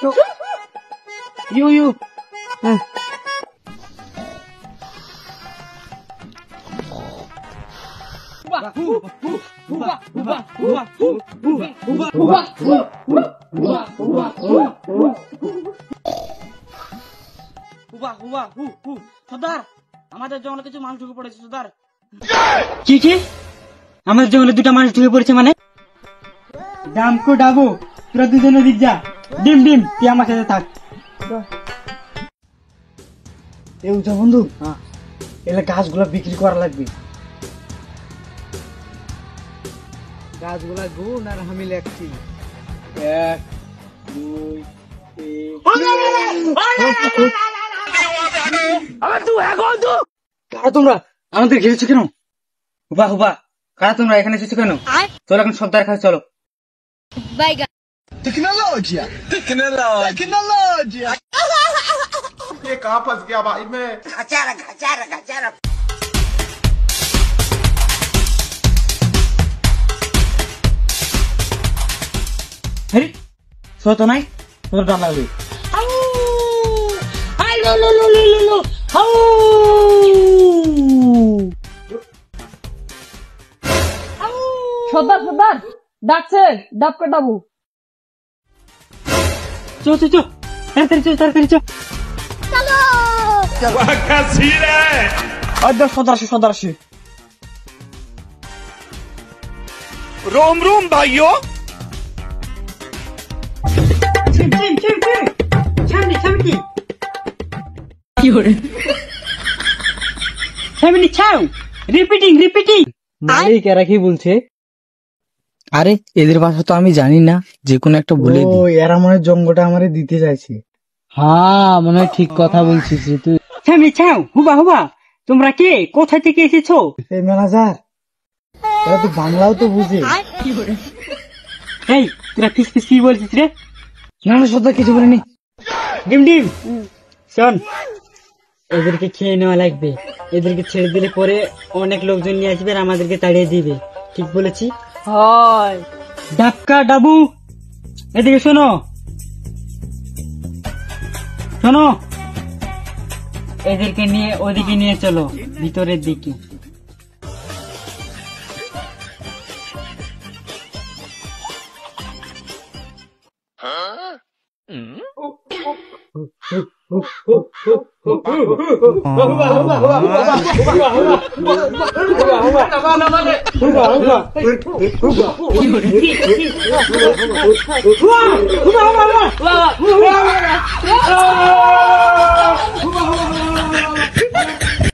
You. সর্দার আমাদের জঙ্গলে কিছু মানুষ ঢুকে পড়েছে সর্দার। কি আমাদের জঙ্গলে দুটা মানুষ ঢুকে পড়েছে মানে? ডামকো ডাবু তোরা দুজনে দিক যা। ডিম তুই আমার সাথে থাক। এ উঠা বন্ধু, এলা গাছগুলা বিক্রি করা লাগবে। গাছগুলা গুণ আর আমি লেখছি 1 2 কারা তোমরা আমাদের ঘিরেছো কেন? হুবা কারা তোমরা এখানে এসেছো কেন? চলো এখন সর্দার কাছে চলো। टेक्नोलॉजिया ये कहाँ फंस गया भाई मैं। আরে শোনো তো নাই, তোমার ডাল লাগবে। সর্দার ডাকছে ডাবকা ডাবু। তাড়াতাড়ি চো। সর্দার আসি। रोम भाइयों। রিপিটিং। মালিক এরা কি বলছে? আরে এদের ভাষা তো আমি জানি না, যে কোনো একটা বলে ও এরা মনে হয় জঙ্গটা আমারে দিতে চাইছে। হ্যাঁ মনে হয় ঠিক কথা বলছিস তুই। হুবা তোমরা কে, কোথা থেকে এসেছো? এই ম্যানেজার, এরা তো বাংলাও তো বুঝে। এই তোরা ফিস কি বলছিস রে? না সর্দার কিছু বলিনি। ডিম শোন, এদেরকে খেয়ে নেওয়া লাগবে। এদেরকে ছেড়ে দিলে পরে অনেক লোকজন নিয়ে আসবে আর আমাদেরকে তাড়িয়ে দিবে। ঠিক বলেছি? হয় ডাক্কা ডাবু এদিকে শোনো, এদেরকে নিয়ে ওদিকে নিয়ে চলো, ভিতরের দিকে।